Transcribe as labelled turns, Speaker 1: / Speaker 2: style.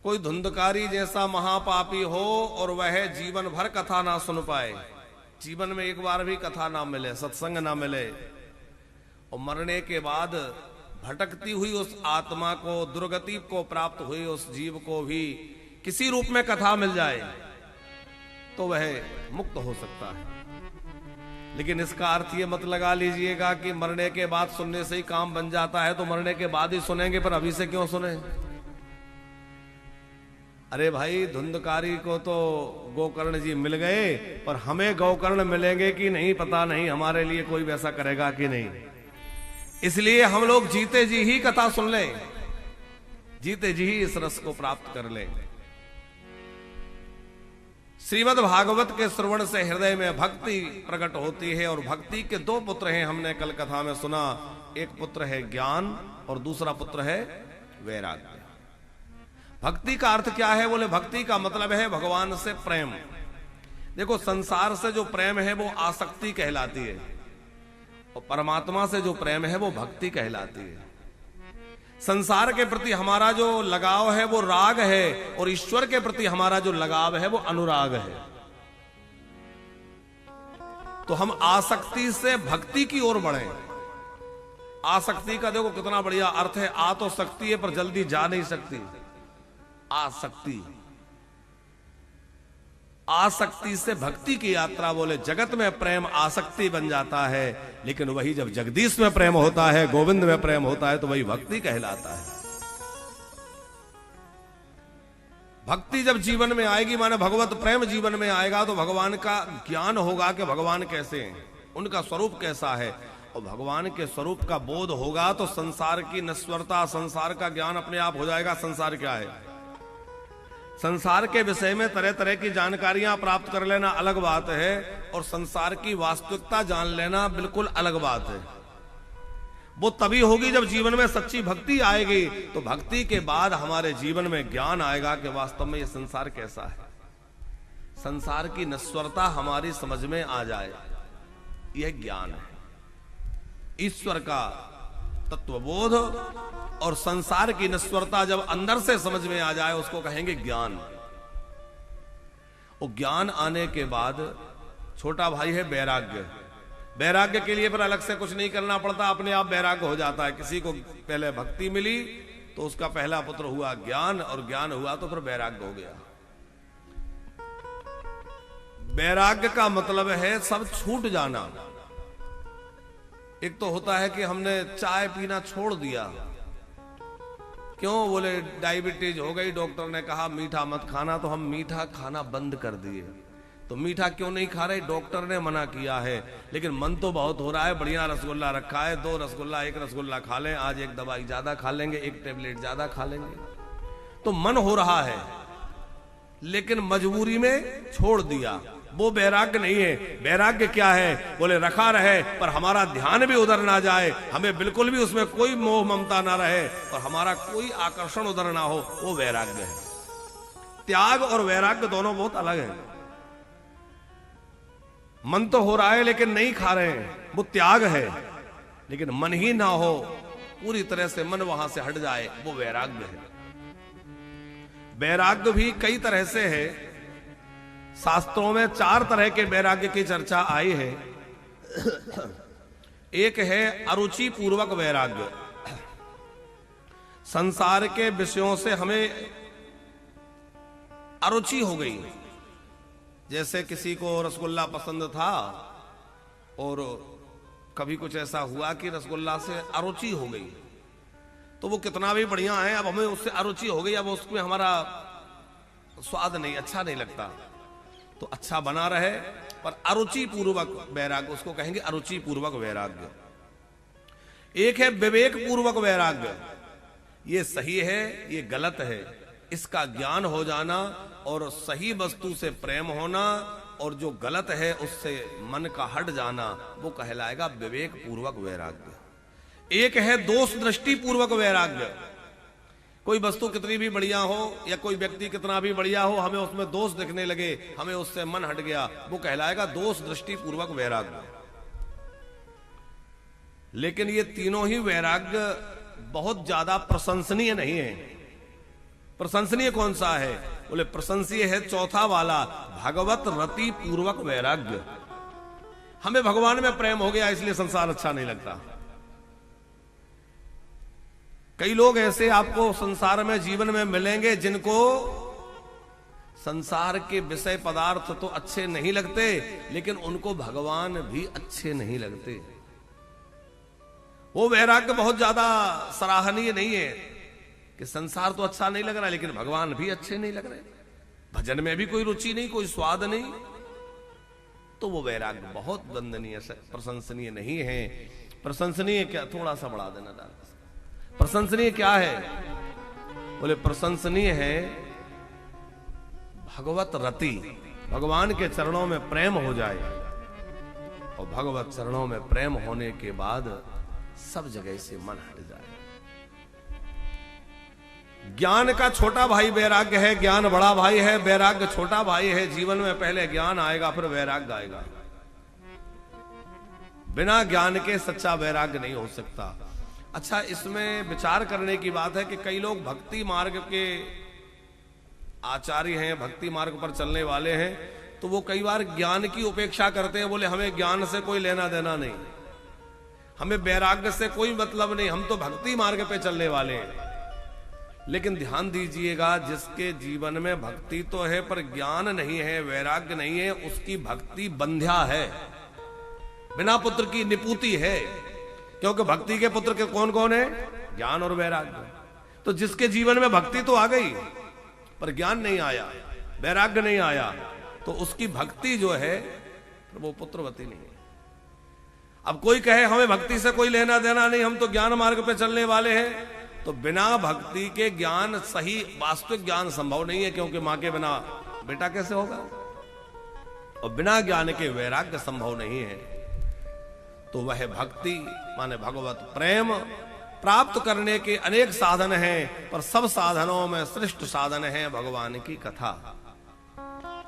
Speaker 1: कोई धुंधकारी जैसा महापापी हो और वह जीवन भर कथा ना सुन पाए, जीवन में एक बार भी कथा ना मिले, सत्संग ना मिले, और मरने के बाद भटकती हुई उस आत्मा को, दुर्गति को प्राप्त हुई उस जीव को भी किसी रूप में कथा मिल जाए तो वह मुक्त हो सकता है। लेकिन इसका अर्थ ये मत लगा लीजिएगा कि मरने के बाद सुनने से ही काम बन जाता है, तो मरने के बाद ही सुनेंगे, पर अभी से क्यों सुने? अरे भाई, धुंधकारी को तो गोकर्ण जी मिल गए, पर हमें गोकर्ण मिलेंगे कि नहीं पता नहीं, हमारे लिए कोई वैसा करेगा कि नहीं। इसलिए हम लोग जीते जी ही कथा सुन लें, जीते जी ही इस रस को प्राप्त कर लें। श्रीमद् भागवत के श्रवण से हृदय में भक्ति प्रकट होती है, और भक्ति के दो पुत्र हैं, हमने कल कथा में सुना। एक पुत्र है ज्ञान और दूसरा पुत्र है वैराग्य। भक्ति का अर्थ क्या है? बोले भक्ति का मतलब है भगवान से प्रेम। देखो, संसार से जो प्रेम है वो आसक्ति कहलाती है, और परमात्मा से जो प्रेम है वो भक्ति कहलाती है। संसार के प्रति हमारा जो लगाव है वो राग है, और ईश्वर के प्रति हमारा जो लगाव है वो अनुराग है। तो हम आसक्ति से भक्ति की ओर बढ़े। आसक्ति का देखो कितना बढ़िया अर्थ है, आ तो सकती है पर जल्दी जा नहीं सकती। आसक्ति, आसक्ति से भक्ति की यात्रा। बोले जगत में प्रेम आसक्ति बन जाता है, लेकिन वही जब जगदीश में प्रेम होता है, गोविंद में प्रेम होता है, तो वही भक्ति कहलाता है। भक्ति जब जीवन में आएगी, माने भगवत प्रेम जीवन में आएगा, तो भगवान का ज्ञान होगा कि भगवान कैसे हैं, उनका स्वरूप कैसा है। और भगवान के स्वरूप का बोध होगा तो संसार की नश्वरता, संसार का ज्ञान अपने आप हो जाएगा। संसार क्या है? संसार के विषय में तरह तरह की जानकारियां प्राप्त कर लेना अलग बात है, और संसार की वास्तविकता जान लेना बिल्कुल अलग बात है। वो तभी होगी जब जीवन में सच्ची भक्ति आएगी। तो भक्ति के बाद हमारे जीवन में ज्ञान आएगा कि वास्तव में ये संसार कैसा है, संसार की नश्वरता हमारी समझ में आ जाए, यह ज्ञान है। ईश्वर का तत्वबोध और संसार की नश्वरता जब अंदर से समझ में आ जाए, उसको कहेंगे ज्ञान। और ज्ञान आने के बाद छोटा भाई है वैराग्य। वैराग्य के लिए पर अलग से कुछ नहीं करना पड़ता, अपने आप वैराग्य हो जाता है। किसी को पहले भक्ति मिली तो उसका पहला पुत्र हुआ ज्ञान, और ज्ञान हुआ तो फिर वैराग्य हो गया। वैराग्य का मतलब है सब छूट जाना। एक तो होता है कि हमने चाय पीना छोड़ दिया, क्यों? बोले डायबिटीज हो गई, डॉक्टर ने कहा मीठा मत खाना, तो हम मीठा खाना बंद कर दिए। तो मीठा क्यों नहीं खा रहे? डॉक्टर ने मना किया है, लेकिन मन तो बहुत हो रहा है। बढ़िया रसगुल्ला रखा है, 2 रसगुल्ला, 1 रसगुल्ला खा लें, आज 1 दवाई ज्यादा खा लेंगे, 1 टेबलेट ज्यादा खा लेंगे। तो मन हो रहा है, लेकिन मजबूरी में छोड़ दिया। वो वैराग्य नहीं है। वैराग्य क्या है? बोले रखा रहे, पर हमारा ध्यान भी उधर ना जाए, हमें बिल्कुल भी उसमें कोई मोह ममता ना रहे, और हमारा कोई आकर्षण उधर ना हो, वो वैराग्य है। त्याग और वैराग्य दोनों बहुत अलग हैं। मन तो हो रहा है लेकिन नहीं खा रहे हैं, वो त्याग है। लेकिन मन ही ना हो, पूरी तरह से मन वहां से हट जाए, वो वैराग्य है। वैराग्य भी कई तरह से है। शास्त्रों में 4 तरह के वैराग्य की चर्चा आई है। एक है अरुचि पूर्वक वैराग्य। संसार के विषयों से हमें अरुचि हो गई। जैसे किसी को रसगुल्ला पसंद था, और कभी कुछ ऐसा हुआ कि रसगुल्ला से अरुचि हो गई, तो वो कितना भी बढ़िया है, अब हमें उससे अरुचि हो गई, अब उसमें हमारा स्वाद नहीं, अच्छा नहीं लगता। तो अच्छा बना रहे, पर अरुचि पूर्वक वैराग्य, उसको कहेंगे अरुचि पूर्वक वैराग्य। एक है विवेक पूर्वक वैराग्य। ये सही है, ये गलत है, इसका ज्ञान हो जाना, और सही वस्तु से प्रेम होना, और जो गलत है उससे मन का हट जाना, वो कहलाएगा विवेक पूर्वक वैराग्य। एक है दोष दृष्टि पूर्वक वैराग्य। कोई वस्तु कितनी भी बढ़िया हो, या कोई व्यक्ति कितना भी बढ़िया हो, हमें उसमें दोष दिखने लगे, हमें उससे मन हट गया, वो कहलाएगा दोष दृष्टि पूर्वक वैराग्य। लेकिन ये तीनों ही वैराग्य बहुत ज्यादा प्रशंसनीय नहीं है। प्रशंसनीय कौन सा है? बोले प्रशंसनीय है चौथा वाला, भगवत रति पूर्वक वैराग्य। हमें भगवान में प्रेम हो गया इसलिए संसार अच्छा नहीं लगता। कई लोग ऐसे आपको संसार में जीवन में मिलेंगे जिनको संसार के विषय पदार्थ तो अच्छे नहीं लगते, लेकिन उनको भगवान भी अच्छे नहीं लगते। वो वैराग्य बहुत ज्यादा सराहनीय नहीं है कि संसार तो अच्छा नहीं लग रहा लेकिन भगवान भी अच्छे नहीं लग रहे, भजन में भी कोई रुचि नहीं, कोई स्वाद नहीं, तो वो वैराग्य बहुत वंदनीय प्रशंसनीय नहीं है। प्रशंसनीय क्या, थोड़ा सा बढ़ा देना दादा, प्रशंसनीय क्या है? बोले प्रशंसनीय है भगवत रति, भगवान के चरणों में प्रेम हो जाए, और भगवत चरणों में प्रेम होने के बाद सब जगह से मन हट जाए। ज्ञान का छोटा भाई वैराग्य है, ज्ञान बड़ा भाई है, वैराग्य छोटा भाई है। जीवन में पहले ज्ञान आएगा फिर वैराग्य आएगा। बिना ज्ञान के सच्चा वैराग्य नहीं हो सकता। अच्छा, इसमें विचार करने की बात है कि कई लोग भक्ति मार्ग के आचार्य हैं, भक्ति मार्ग पर चलने वाले हैं, तो वो कई बार ज्ञान की उपेक्षा करते हैं। बोले हमें ज्ञान से कोई लेना देना नहीं, हमें वैराग्य से कोई मतलब नहीं, हम तो भक्ति मार्ग पे चलने वाले हैं। लेकिन ध्यान दीजिएगा, जिसके जीवन में भक्ति तो है पर ज्ञान नहीं है, वैराग्य नहीं है, उसकी भक्ति बंध्या है, बिना पुत्र की निपुति है। क्योंकि भक्ति के पुत्र के कौन कौन है? ज्ञान और वैराग्य। तो जिसके जीवन में भक्ति तो आ गई पर ज्ञान नहीं आया, वैराग्य नहीं आया, तो उसकी भक्ति जो है वो पुत्रवती नहीं है। अब कोई कहे हमें भक्ति से कोई लेना देना नहीं, हम तो ज्ञान मार्ग पे चलने वाले हैं, तो बिना भक्ति के ज्ञान, सही वास्तविक ज्ञान संभव नहीं है, क्योंकि मां के बिना बेटा कैसे होगा, और बिना ज्ञान के वैराग्य संभव नहीं है। तो वह भक्ति माने भगवत प्रेम प्राप्त करने के अनेक साधन हैं, पर सब साधनों में श्रेष्ठ साधन है भगवान की कथा।